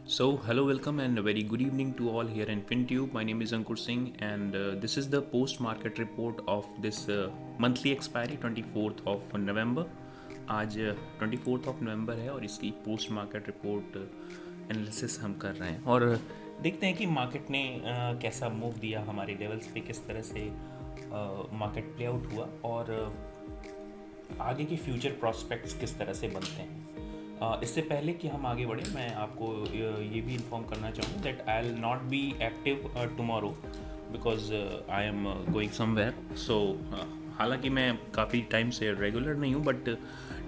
Hello, welcome, and a very good evening to all here in FinTube. My name is Ankur Singh, and this is the post market report of this monthly expiry 24th of November. आज 24th of November है और इसकी post market report analysis हम कर रहे हैं और देखते हैं कि मार्केट ने कैसा मूव दिया, हमारे लेवल्स पे किस तरह से मार्केट प्ले आउट हुआ और आगे के फ्यूचर प्रॉस्पेक्ट्स किस तरह से बनते हैं। इससे पहले कि हम आगे बढ़े, मैं आपको ये भी इन्फॉर्म करना चाहूँ that I will not be active tomorrow because I am going somewhere. So हालांकि मैं काफ़ी टाइम से रेगुलर नहीं हूँ, बट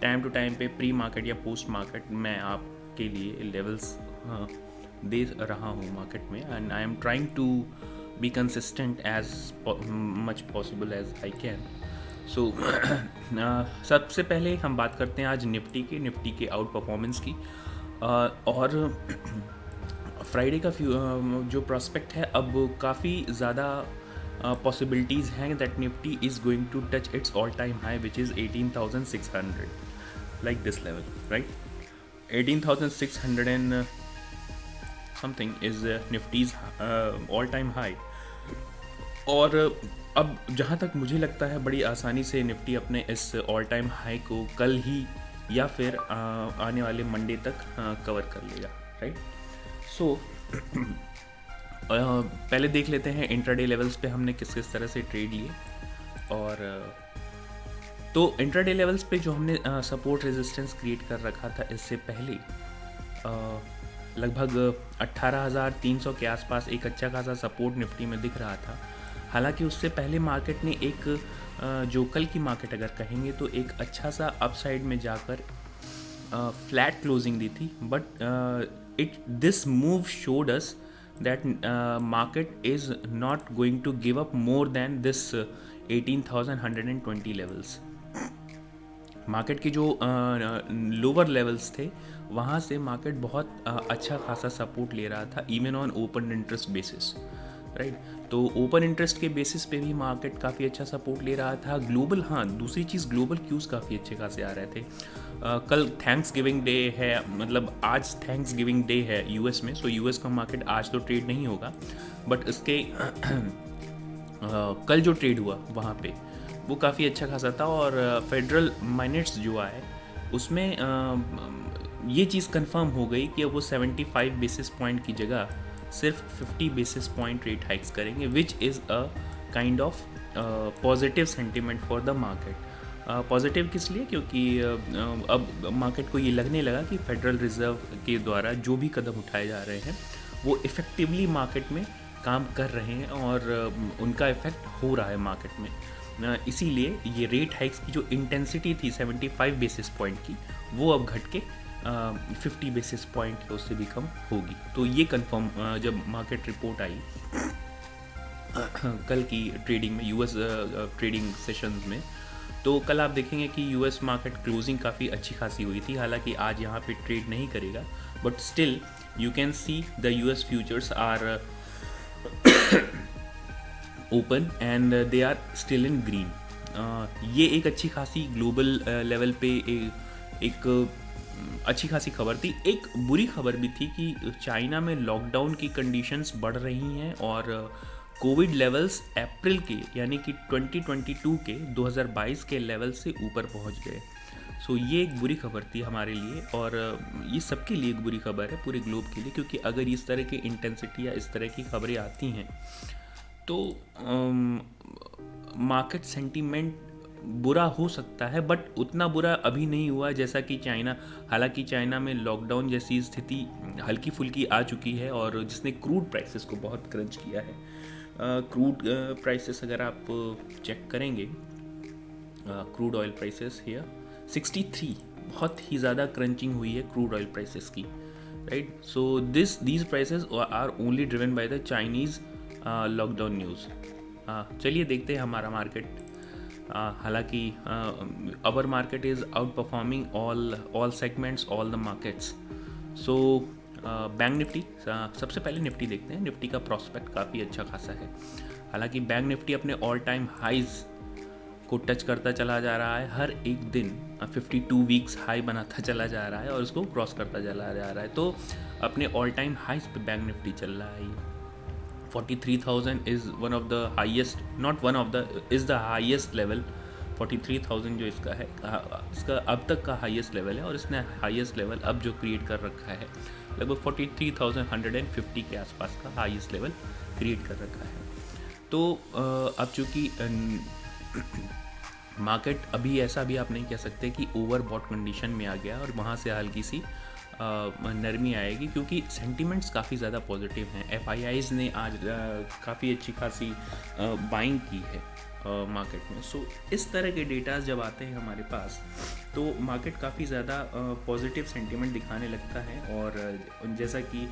टाइम टू टाइम पे प्री मार्केट या पोस्ट मार्केट मैं आपके लिए लेवल्स दे रहा हूँ मार्केट में, and I am trying to be consistent as much possible as I can. So सबसे पहले हम बात करते हैं आज निफ्टी के आउट परफॉर्मेंस की और फ्राइडे का जो प्रॉस्पेक्ट है, अब काफ़ी ज़्यादा पॉसिबिलिटीज़ हैं that Nifty is going to touch its all time high which is 18,600, like this level, right. 18,600 and something is Nifty's all time high. और अब जहाँ तक मुझे लगता है बड़ी आसानी से निफ्टी अपने इस ऑल टाइम हाई को कल ही या फिर आने वाले मंडे तक कवर कर लेगा, राइट। सो पहले देख लेते हैं इंट्राडे लेवल्स पे हमने किस किस तरह से ट्रेड लिए। और तो इंट्राडे लेवल्स पे जो हमने सपोर्ट रेजिस्टेंस क्रिएट कर रखा था इससे पहले, लगभग 18,300 के आसपास एक अच्छा खासा सपोर्ट निफ्टी में दिख रहा था। हालांकि उससे पहले मार्केट ने एक जो कल की मार्केट अगर कहेंगे तो एक अच्छा सा अपसाइड में जाकर फ्लैट क्लोजिंग दी थी, but this move showed us that market is not going to give up more than this 18,120 levels. Market के जो लोअर लेवल्स थे वहाँ से मार्केट बहुत अच्छा खासा सपोर्ट ले रहा था, even on open interest basis, right. तो ओपन इंटरेस्ट के बेसिस पे भी मार्केट काफ़ी अच्छा सपोर्ट ले रहा था। ग्लोबल, हाँ, दूसरी चीज़, ग्लोबल क्यूज़ काफ़ी अच्छे खासे आ रहे थे। कल थैंक्स गिविंग डे है, मतलब आज थैंक्स गिविंग डे है यूएस में। सो यूएस का मार्केट आज तो ट्रेड नहीं होगा, बट इसके कल जो ट्रेड हुआ वहाँ पे वो काफ़ी अच्छा खासा था। और फेडरल माइनेट्स जो आए उसमें ये चीज़ कंफर्म हो गई कि अब वो 75 बेसिस पॉइंट की जगह सिर्फ 50 बेसिस पॉइंट रेट हाइक्स करेंगे, which is a kind of positive sentiment for the market. Positive किस लिए? क्योंकि अब मार्केट को ये लगने लगा कि फेडरल रिजर्व के द्वारा जो भी कदम उठाए जा रहे हैं वो इफ़ेक्टिवली मार्केट में काम कर रहे हैं और उनका इफ़ेक्ट हो रहा है मार्केट में। इसीलिए ये रेट हाइक्स की जो इंटेंसिटी थी 75 बेसिस पॉइंट की, वो अब घट के 50 बेसिस पॉइंट उससे भी कम होगी। तो ये कंफर्म जब मार्केट रिपोर्ट आई कल की ट्रेडिंग में, यूएस ट्रेडिंग सेशंस में, तो कल आप देखेंगे कि यूएस मार्केट क्लोजिंग काफ़ी अच्छी खासी हुई थी। हालांकि आज यहाँ पे ट्रेड नहीं करेगा, but still you can see the US futures are open and they are still in green. ये एक अच्छी खासी ग्लोबल लेवल पे एक अच्छी खासी खबर थी। एक बुरी खबर भी थी कि चाइना में लॉकडाउन की कंडीशंस बढ़ रही हैं और कोविड लेवल्स अप्रैल के, यानी कि 2022 के 2022 के लेवल से ऊपर पहुंच गए। सो ये एक बुरी खबर थी हमारे लिए, और ये सबके लिए एक बुरी खबर है, पूरे ग्लोब के लिए, क्योंकि अगर इस तरह की इंटेंसिटी या इस तरह की खबरें आती हैं तो मार्केट सेंटीमेंट बुरा हो सकता है, बट उतना बुरा अभी नहीं हुआ जैसा कि चाइना। हालांकि चाइना में लॉकडाउन जैसी स्थिति हल्की फुल्की आ चुकी है और जिसने क्रूड प्राइसेस को बहुत क्रंच किया है। क्रूड प्राइसेस अगर आप चेक करेंगे, क्रूड ऑयल प्राइसेस हियर 63, बहुत ही ज़्यादा क्रंचिंग हुई है क्रूड ऑयल प्राइसेस की, right. So these prices are only driven by the Chinese lockdown news. चलिए देखते हैं हमारा मार्केट। हालांकि our market is outperforming all segments, all the markets. So bank Nifty, सबसे पहले निफ्टी देखते हैं। निफ्टी का प्रॉस्पेक्ट काफ़ी अच्छा खासा है। हालांकि बैंक निफ्टी अपने ऑल टाइम हाइज को टच करता चला जा रहा है, हर एक दिन 52 वीक्स हाई बनाता चला जा रहा है और उसको क्रॉस करता चला जा रहा है। तो अपने ऑल टाइम हाइस पे बैंक निफ्टी चल रहा है। 43,000 is one of the highest, not one of the, is the highest level. 43,000 जो इसका है, इसका अब तक का हाईएस्ट लेवल है, और इसने हाईएस्ट लेवल अब जो क्रिएट कर रखा है लगभग 43,150 के आसपास का हाईएस्ट लेवल क्रिएट कर रखा है। तो अब चूँकि मार्केट अभी ऐसा भी आप नहीं कह सकते कि ओवरबॉट कंडीशन में आ गया और वहाँ से हल्की सी नरमी आएगी, क्योंकि सेंटिमेंट्स काफ़ी ज़्यादा पॉजिटिव हैं। एफआईआईज़ ने आज काफ़ी अच्छी खासी बाइंग की है मार्केट में। सो इस तरह के डेटाज जब आते हैं हमारे पास, तो मार्केट काफ़ी ज़्यादा पॉजिटिव सेंटिमेंट दिखाने लगता है, और जैसा कि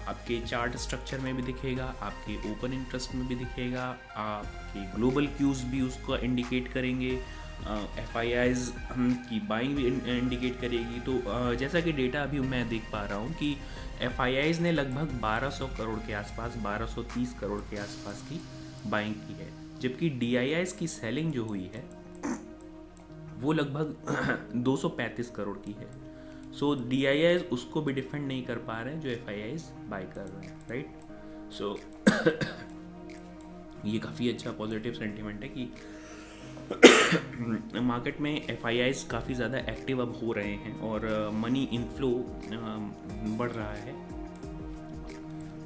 आपके चार्ट स्ट्रक्चर में भी दिखेगा, आपके ओपन इंटरेस्ट में भी दिखेगा, आपके ग्लोबल क्यूज़ भी उसको इंडिकेट करेंगे, एफआईआईज़ की बाइंग भी इंडिकेट करेगी। तो जैसा कि डेटा अभी मैं देख पा रहा हूँ कि एफआईआईज़ ने लगभग 1200 करोड़ के आसपास, 1230 करोड़ के आसपास की बाइंग की है, जबकि डीआईआईज़ की सेलिंग जो हुई है वो लगभग 235 करोड़ की है। सो डीआईआईज़ उसको भी डिफेंड नहीं कर पा रहे हैं जो एफआईआईज़ बाय कर रहे हैं, राइट। सो ये काफ़ी अच्छा पॉजिटिव सेंटिमेंट है कि मार्केट में एफआईआईज़ काफ़ी ज़्यादा एक्टिव अब हो रहे हैं और मनी इनफ्लो बढ़ रहा है।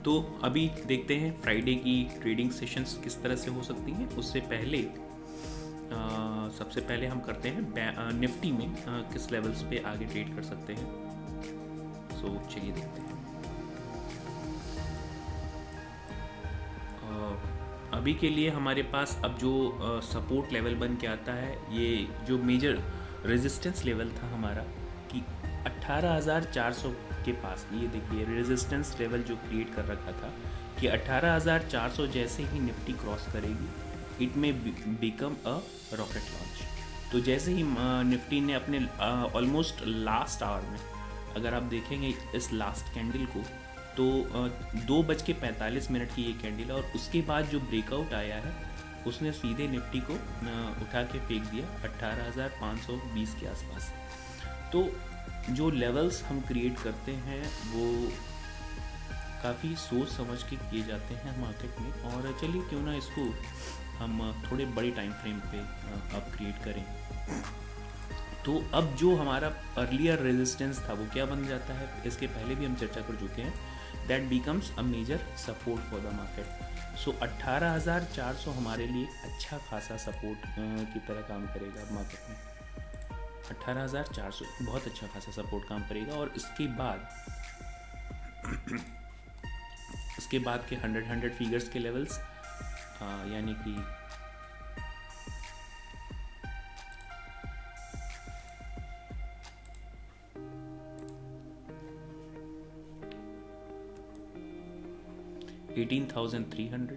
तो अभी देखते हैं फ्राइडे की ट्रेडिंग सेशंस किस तरह से हो सकती हैं। उससे पहले सबसे पहले हम करते हैं निफ्टी में किस लेवल्स पे आगे ट्रेड कर सकते हैं। सो चलिए देखते हैं। अभी के लिए हमारे पास अब जो सपोर्ट लेवल बन के आता है, ये जो मेजर रेजिस्टेंस लेवल था हमारा कि 18,400 के पास, ये देखिए रेजिस्टेंस लेवल जो क्रिएट कर रखा था कि 18,400 जैसे ही निफ्टी क्रॉस करेगी, इट में बिकम अ रॉकेट लॉन्च। तो जैसे ही निफ्टी ने अपने ऑलमोस्ट लास्ट आवर में, अगर आप देखेंगे इस लास्ट कैंडल को, तो 2:45 की ये कैंडल है, और उसके बाद जो ब्रेकआउट आया है उसने सीधे निफ्टी को उठा के फेंक दिया 18,520 के आसपास। तो जो लेवल्स हम क्रिएट करते हैं वो काफ़ी सोच समझ के किए जाते हैं मार्केट में, और चलिए क्यों ना इसको हम थोड़े बड़े टाइम फ्रेम पे अब क्रिएट करें। तो अब जो हमारा अर्लियर रेजिस्टेंस था वो क्या बन जाता है, इसके पहले भी हम चर्चा कर चुके हैं, that becomes a major support for the market. So 18,400 हमारे लिए अच्छा खासा सपोर्ट की तरह काम करेगा मार्केट में। 18,400 बहुत अच्छा खासा सपोर्ट काम करेगा, और इसके बाद के 100 फिगर्स के लेवल्स, यानी कि 18,300,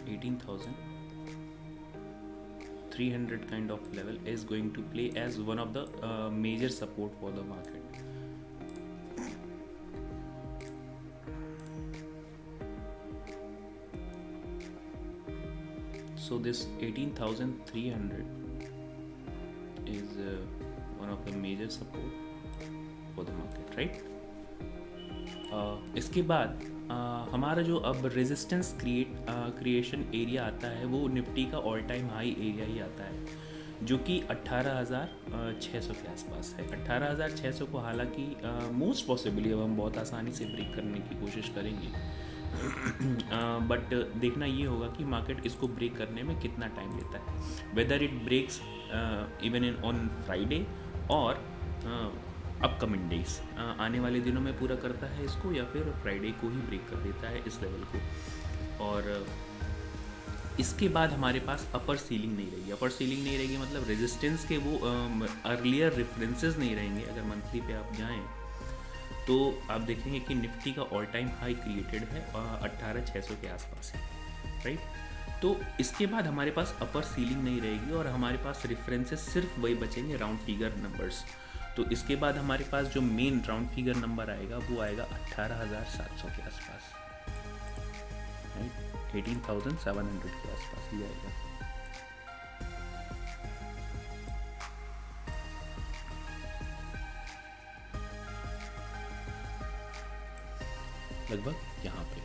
18,300 kind of level is going to play as one of the major support for the market. So this 18,300 is one of the major support for the market, right? इसके बाद हमारा जो अब रेजिस्टेंस क्रिएशन एरिया आता है वो Nifty का all time high area ही आता है, जो कि 18,600 के आसपास है। 18,600 को हालांकि मोस्ट पॉसिबली अब हम बहुत आसानी से ब्रेक करने की कोशिश करेंगे, बट देखना ये होगा कि मार्केट इसको ब्रेक करने में कितना टाइम लेता है, whether it breaks even in on Friday और अपकमिंग डेज, आने वाले दिनों में पूरा करता है इसको, या फिर फ्राइडे को ही ब्रेक कर देता है इस लेवल को। और इसके बाद हमारे पास अपर सीलिंग नहीं रहेगी। अपर सीलिंग नहीं रहेगी मतलब रेजिस्टेंस के वो अर्लियर रेफरेंसेस नहीं रहेंगे। अगर मंथली पे आप जाएं तो आप देखेंगे कि निफ्टी का ऑल टाइम हाई क्रिएटेड है 18,600 के आसपास है, राइट। तो इसके बाद हमारे पास अपर सीलिंग नहीं रहेगी और हमारे पास रेफरेंसेस सिर्फ वही बचेंगे, राउंड फिगर नंबर्स। तो इसके बाद हमारे पास जो मेन राउंड फिगर नंबर आएगा वो आएगा 18,700 के आसपास, राइट। 18,700 के आसपास ही आएगा। लगभग यहाँ पे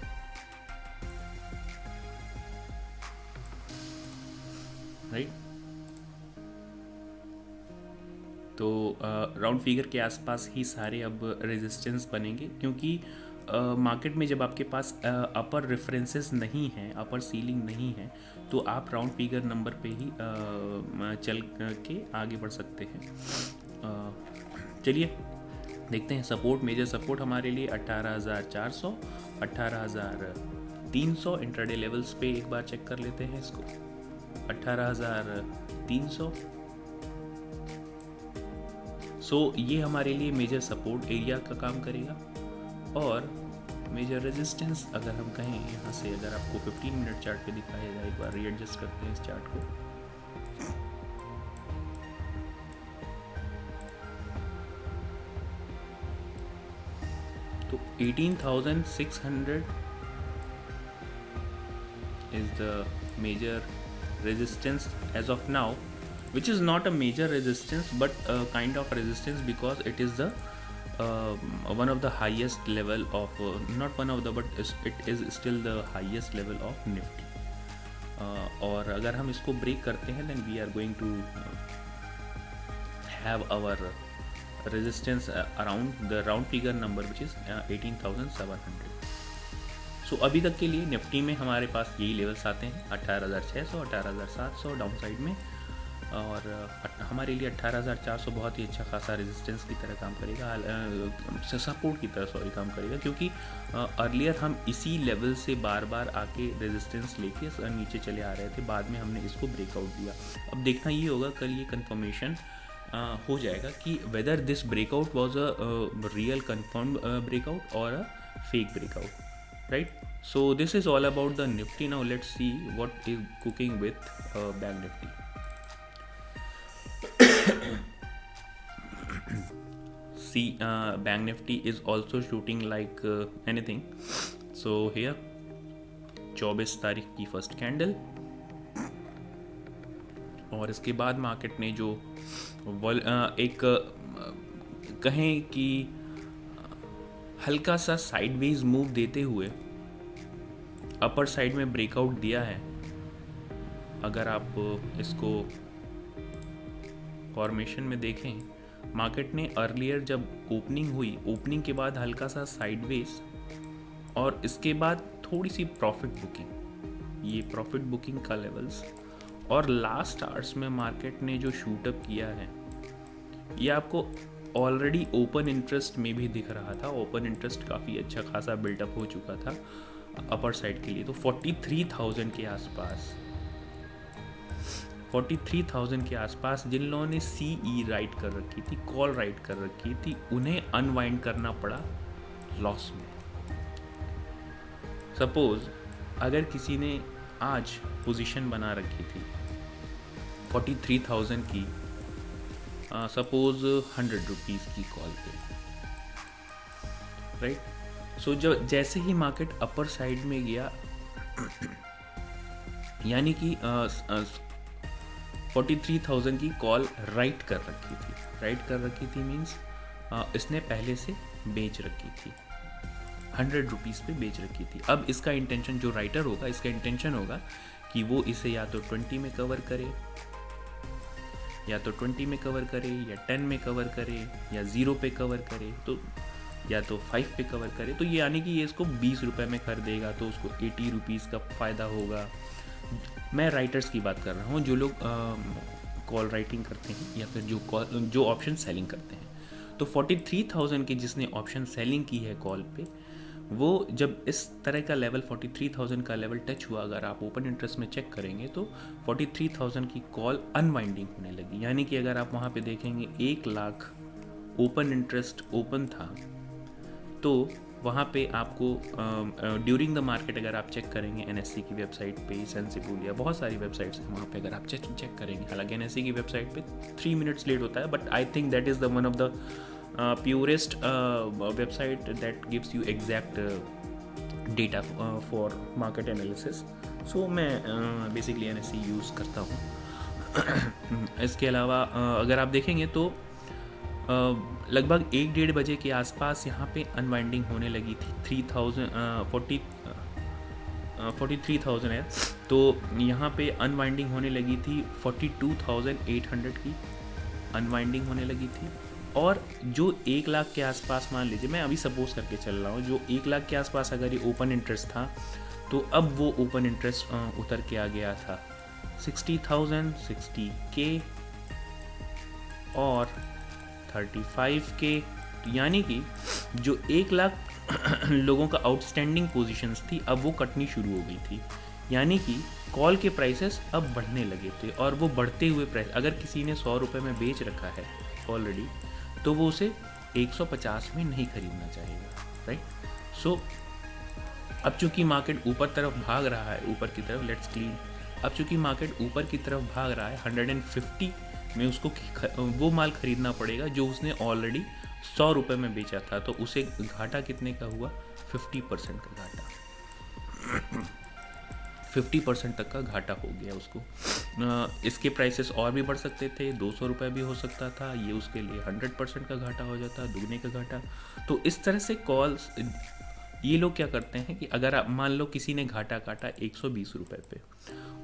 राइट। तो राउंड फिगर के आसपास ही सारे अब रेजिस्टेंस बनेंगे, क्योंकि मार्केट में जब आपके पास अपर रेफरेंसेस नहीं हैं, अपर सीलिंग नहीं है, तो आप राउंड फिगर नंबर पे ही चल के आगे बढ़ सकते हैं। चलिए देखते हैं सपोर्ट, मेजर सपोर्ट हमारे लिए 18,400, 18,300 इंट्राडे लेवल्स पे एक बार चेक कर लेते हैं इसको। 18,300 ये हमारे लिए मेजर सपोर्ट एरिया का काम करेगा। और मेजर रेजिस्टेंस अगर हम कहें यहाँ से, अगर आपको 15 मिनट चार्ट पे दिखाएगा, एक बार रीएडजस्ट करते हैं इस चार्ट को। तो 18,600 is the major resistance as of now, which is not a major resistance but a kind of resistance because it is the one of the highest level of not one of the but it is still the highest level of Nifty. और अगर हम इसको break करते हैं then we are going to have our resistance around the round figure number which is 18,700. सो अभी तक के लिए निफ्टी में हमारे पास यही लेवल्स आते हैं 18,600, 18,700 डाउन साइड में, और हमारे लिए 18,400 बहुत ही अच्छा खासा रेजिस्टेंस की तरह काम करेगा, सपोर्ट की तरह काम करेगा, क्योंकि अर्लियर हम इसी लेवल से बार बार आके रेजिस्टेंस लेके नीचे चले आ रहे थे, बाद में हमने इसको ब्रेकआउट दिया। अब देखना ये होगा कल ये कंफर्मेशन हो जाएगा कि whether this breakout was a real confirmed breakout और a fake breakout, right? So this is all about the Nifty. Now let's see what is cooking with Bank Nifty. See, Bank Nifty is also shooting like anything. So here 24 तारीख की first candle, और इसके बाद market ने जो एक कहें कि हल्का सा साइडवेज मूव देते हुए अपर साइड में ब्रेकआउट दिया है। अगर आप इसको फॉर्मेशन में देखें, मार्केट ने अर्लियर जब ओपनिंग हुई, ओपनिंग के बाद हल्का सा साइडवेज और इसके बाद थोड़ी सी प्रॉफिट बुकिंग, ये प्रॉफिट बुकिंग का लेवल्स, और लास्ट आवर्स में मार्केट ने जो शूटअप किया है ये आपको ऑलरेडी ओपन इंटरेस्ट में भी दिख रहा था। ओपन इंटरेस्ट काफ़ी अच्छा खासा बिल्टअप हो चुका था अपर साइड के लिए। तो 43,000 के आसपास, 43,000 के आसपास जिन लोगों ने सीई राइट कर रखी थी, कॉल राइट कर रखी थी, उन्हें अनवाइंड करना पड़ा लॉस में। सपोज अगर किसी ने आज पोजीशन बना रखी थी 43,000 की, सपोज 100 रुपीज़ की कॉल पे, राइट। सो जो जैसे ही मार्केट अपर साइड में गया, यानी कि 43,000 की कॉल राइट कर रखी थी, राइट कर रखी थी मीन्स इसने पहले से बेच रखी थी, 100 रुपीज़ पे बेच रखी थी। अब इसका इंटेंशन, जो राइटर होगा, इसका इंटेंशन होगा कि वो इसे या तो 20 में कवर करे, या तो 20 में कवर करे, या 10 में कवर करे, या 0 पे कवर करे, तो या तो 5 पे कवर करे। तो ये यानी कि ये इसको 20 रुपये में खरीदेगा तो उसको 80 रुपीज़ का फ़ायदा होगा। मैं राइटर्स की बात कर रहा हूँ, जो लोग कॉल राइटिंग करते हैं या फिर जो ऑप्शन सेलिंग करते हैं। तो 43,000 की जिसने ऑप्शन सेलिंग की है कॉल पे, वो जब इस तरह का लेवल 43,000 का लेवल टच हुआ, अगर आप ओपन इंटरेस्ट में चेक करेंगे तो 43,000 की कॉल अनवाइंडिंग होने लगी। यानी कि अगर आप वहाँ पे देखेंगे 1 लाख ओपन इंटरेस्ट ओपन था, तो वहाँ पे आपको ड्यूरिंग द मार्केट अगर आप चेक करेंगे NSE की वेबसाइट पे, सेंसिबल या बहुत सारी वेबसाइट्स हैं, वहाँ पे अगर आप चेक करेंगे, हालांकि NSE की वेबसाइट पे 3 मिनट्स लेट होता है, but I think that is the one of the purest website that gives you exact data for market analysis. So मैं बेसिकली एनएससी यूज़ करता हूँ। इसके अलावा अगर आप देखेंगे तो लगभग 1-1:30 बजे के आसपास यहाँ पे अनवाइंडिंग होने लगी थी 43,000 है, तो यहाँ पे अनवाइंडिंग होने लगी थी 42,800 की अनवाइंडिंग होने लगी थी। और जो 1 लाख के आसपास, मान लीजिए मैं अभी सपोज करके चल रहा हूँ, जो 1 लाख के आसपास अगर ये ओपन इंटरेस्ट था, तो अब वो ओपन इंटरेस्ट उतर के आ गया था 60,000, 60K और 35K। यानी कि जो 1 लाख लोगों का आउटस्टैंडिंग पोजीशंस थी, अब वो कटनी शुरू हो गई थी। यानी कि कॉल के प्राइसेस अब बढ़ने लगे थे, और वो बढ़ते हुए प्राइस, अगर किसी ने 100 रुपये में बेच रखा है ऑलरेडी, तो वो उसे 150 में नहीं खरीदना चाहेगा, राइट। सो अब चूंकि मार्केट ऊपर तरफ भाग रहा है, ऊपर की तरफ, लेट्स क्लीन, अब चूंकि मार्केट ऊपर की तरफ भाग रहा है, 150 में उसको वो माल खरीदना पड़ेगा जो उसने ऑलरेडी 100 रुपये में बेचा था। तो उसे घाटा कितने का हुआ? 50% का घाटा। 50% तक का घाटा हो गया उसको। इसके प्राइसेस और भी बढ़ सकते थे, 200 रुपये भी हो सकता था, ये उसके लिए 100% का घाटा हो जाता, दुगने का घाटा। तो इस तरह से कॉल्स, ये लोग क्या करते हैं कि अगर आप मान लो किसी ने घाटा काटा 120 रुपये पे,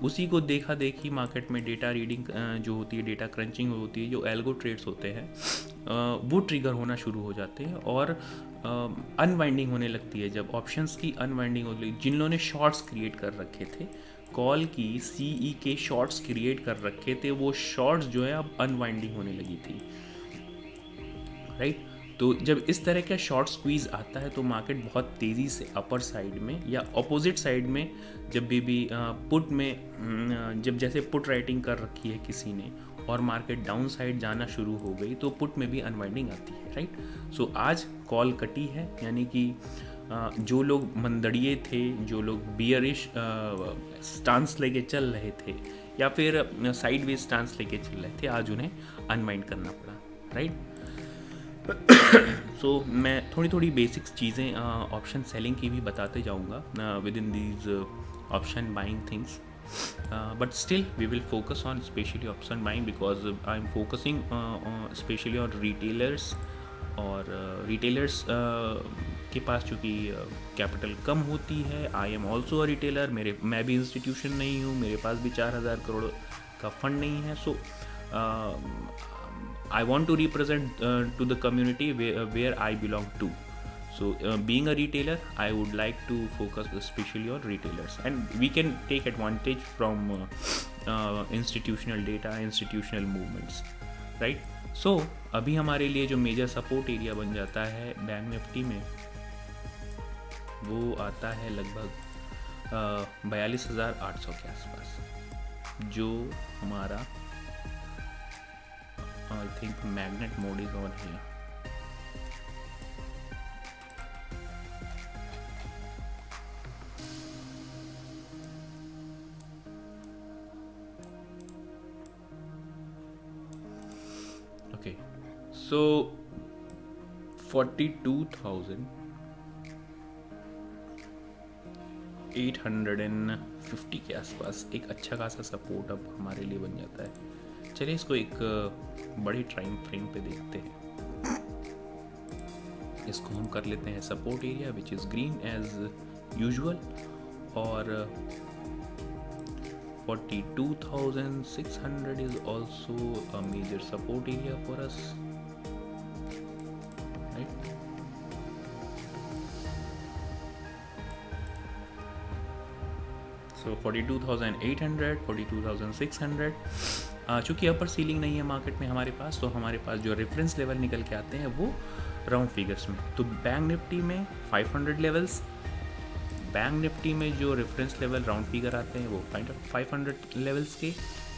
उसी को देखा देखी मार्केट में डेटा रीडिंग जो होती है, डेटा क्रंचिंग होती है, जो एल्गो ट्रेड्स होते हैं, वो ट्रिगर होना शुरू हो जाते हैं और अनवाइंडिंग होने लगती है। जब ऑप्शंस की अनवाइंडिंग होती है, जिन लोगों ने शॉर्ट्स क्रिएट कर रखे थे, कॉल की सीई के शॉर्ट्स क्रिएट कर रखे थे, वो शॉर्ट्स जो है अब अनवाइंडिंग होने लगी थी, राइट। तो जब इस तरह का शॉर्ट स्क्वीज आता है, तो मार्केट बहुत तेज़ी से अपर साइड में या अपोजिट साइड में, जब भी पुट में, जब जैसे पुट राइटिंग कर रखी है किसी ने और मार्केट डाउन साइड जाना शुरू हो गई, तो पुट में भी अनवाइंडिंग आती है, राइट। सो आज कॉल कटी है, यानी कि जो लोग मंदड़िए थे, जो लोग बियरिश स्टांस लेके चल रहे थे या फिर साइडवेज स्टांस लेके चल रहे थे, आज उन्हें अनवाइंड करना पड़ा, राइट। सो मैं थोड़ी बेसिक्स चीज़ें ऑप्शन सेलिंग की भी बताते जाऊँगा within these option buying things, but still we will focus on specially option buying, because I am focusing specially on retailers. और रिटेलर्स के पास चूँकि कैपिटल कम होती है, I am also a retailer, मैं भी इंस्टीट्यूशन नहीं हूँ, मेरे पास भी 4,000 करोड़ का फंड नहीं है। सो I want to represent to the community where I belong to. So being a retailer, I would like to focus especially on retailers, and we can take advantage from institutional data, institutional movements, right? So अभी हमारे लिए जो major support area बन जाता है bank Nifty में, वो आता है लगभग 42,800 के आसपास, जो हमारा I think magnet mode is on here. Okay, so 42,850 के आसपास एक अच्छा खासा सपोर्ट अब हमारे लिए बन जाता है। चलिए इसको एक बड़े टाइम फ्रेम पे देखते हैं। इसको हम कर लेते हैं support area which is green as usual, और 42,600 is also a major support area for us, right. So 42,800, 42,600, चूँकि अपर सीलिंग नहीं है मार्केट में हमारे पास, तो हमारे पास जो रेफरेंस लेवल निकल के आते हैं वो राउंड फिगर्स में। तो बैंक निफ्टी में 500 लेवल्स, बैंक निफ्टी में जो रेफरेंस लेवल राउंड फिगर आते हैं वो 500 लेवल्स के,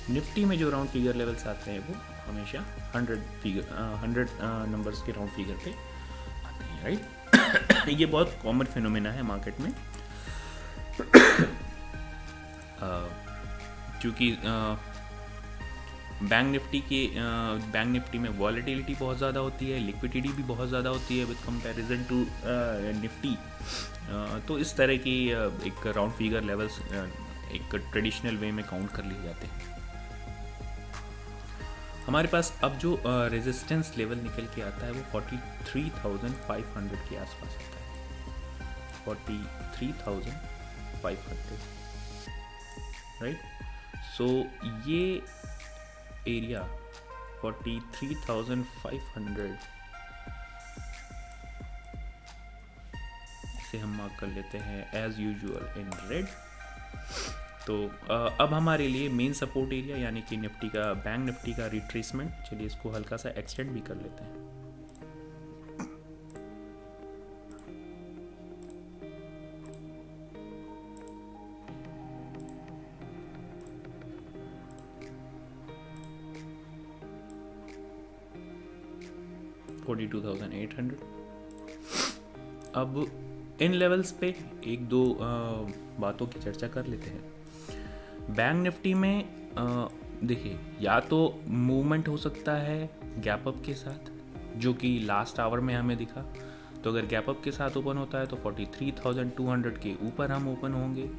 निफ्टी में जो राउंड फिगर लेवल्स आते हैं वो हमेशा 100 नंबर्स के राउंड फिगर पे आते हैं, राइट। ये बहुत कॉमन फिनोमेना है मार्केट में, क्योंकि बैंक निफ्टी में वॉलेटिलिटी बहुत ज़्यादा होती है, लिक्विडिटी भी बहुत ज़्यादा होती है विद कंपैरिजन टू निफ्टी। तो इस तरह की एक राउंड फिगर लेवल्स एक ट्रेडिशनल वे में काउंट कर लिए जाते हैं। हमारे पास अब जो रेजिस्टेंस लेवल निकल के आता है वो 43,500 के आसपास आता है, 43,500, राइट। सो ये एरिया 43,500 से हम मार्क कर लेते हैं एज यूजुअल इन रेड। तो अब हमारे लिए मेन सपोर्ट एरिया यानी कि निफ्टी का, बैंक निफ्टी का रिट्रेसमेंट, चलिए इसको हल्का सा एक्सटेंड भी कर लेते हैं। $42,800। अब इन लेवल्स पे एक दो बातों की चर्चा कर लेते हैं। बैंक निफ्टी में देखिए, या तो मूवमेंट हो सकता है गैप अप के साथ, जो कि लास्ट आवर में हमें दिखा। तो अगर गैप अप के साथ ओपन होता है तो 43,200 के ऊपर हम ओपन होंगे,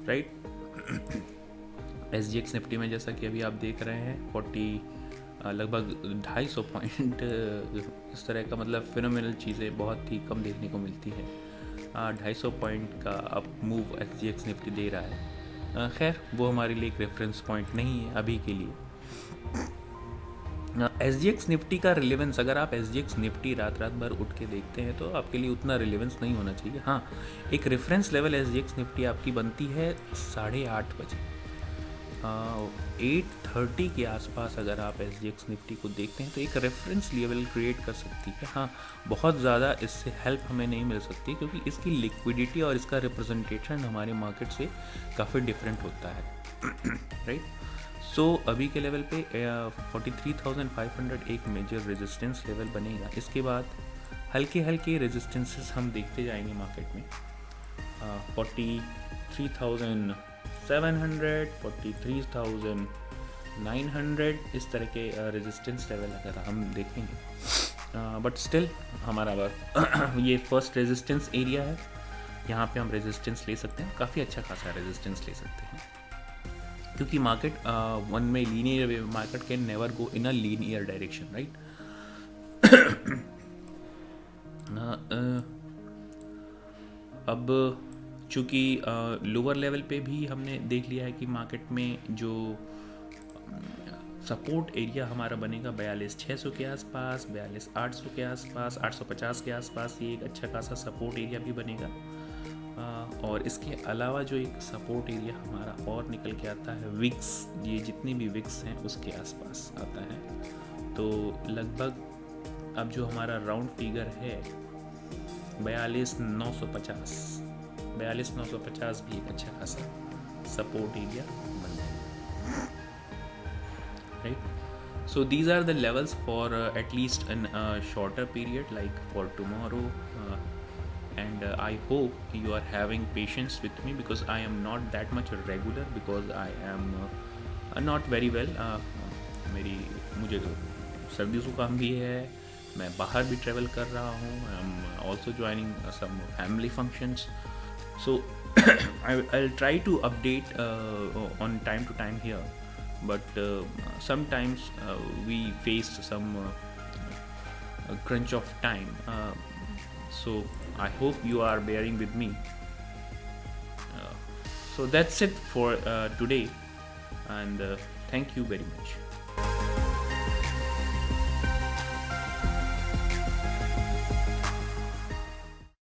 राइट। SGX निफ्टी में जैसा कि अभी आप देख रहे हैं लगभग 250 पॉइंट इस तरह का, मतलब फिनोमिनल चीज़ें बहुत ही कम देखने को मिलती हैं। 250 पॉइंट का अप मूव SGX निफ्टी दे रहा है। खैर वो हमारे लिए एक रेफरेंस पॉइंट नहीं है अभी के लिए। SGX निफ्टी का रिलेवेंस, अगर आप SGX निफ्टी रात रात भर उठ के देखते हैं तो आपके लिए उतना रिलेवेंस नहीं होना चाहिए। हाँ, एक रेफरेंस लेवल SGX निफ्टी आपकी बनती है 8:30 बजे, 8:30 के आसपास अगर आप SGX निफ्टी को देखते हैं तो एक रेफरेंस लेवल क्रिएट कर सकती है। हाँ, बहुत ज़्यादा इससे हेल्प हमें नहीं मिल सकती क्योंकि इसकी लिक्विडिटी और इसका रिप्रेजेंटेशन हमारे मार्केट से काफ़ी डिफरेंट होता है, राइट। सो अभी के लेवल पे 43,500 एक मेजर रेजिस्टेंस लेवल बनेगा। इसके बाद हल्के हल्के रेजिस्टेंसेस हम देखते जाएंगे मार्केट में। 43,700, 43,900 इस तरह के रेजिस्टेंस लेवल अगर हम देखेंगे, बट स्टिल हमारा ये फर्स्ट रेजिस्टेंस एरिया है, यहाँ पे हम रेजिस्टेंस ले सकते हैं, काफ़ी अच्छा खासा रेजिस्टेंस ले सकते हैं क्योंकि मार्केट वन में linear, market can never go in a linear direction, right. अब चूँकि लोअर लेवल पे भी हमने देख लिया है कि मार्केट में जो सपोर्ट एरिया हमारा बनेगा 42,600 के आसपास, 42,800 के आसपास, 850 के आसपास, ये एक अच्छा खासा सपोर्ट एरिया भी बनेगा। और इसके अलावा जो एक सपोर्ट एरिया हमारा और निकल के आता है विक्स, ये जितनी भी विक्स हैं उसके आसपास आता है। तो लगभग अब जो हमारा राउंड फिगर है 42,950 भी एक अच्छा खासा सपोर्ट एरिया बन जाएगा, right. So these are the levels for at least a shorter period, like for tomorrow, and I hope you are having patience with me because I am not that much regular because I am not very well. मुझे सर्दी जुकाम भी है, मैं बाहर भी travel कर रहा हूँ, I am also joining some family functions, so I'll try to update on time to time here, but sometimes we face some crunch of time, so I hope you are bearing with me. So that's it for today, and thank you very much.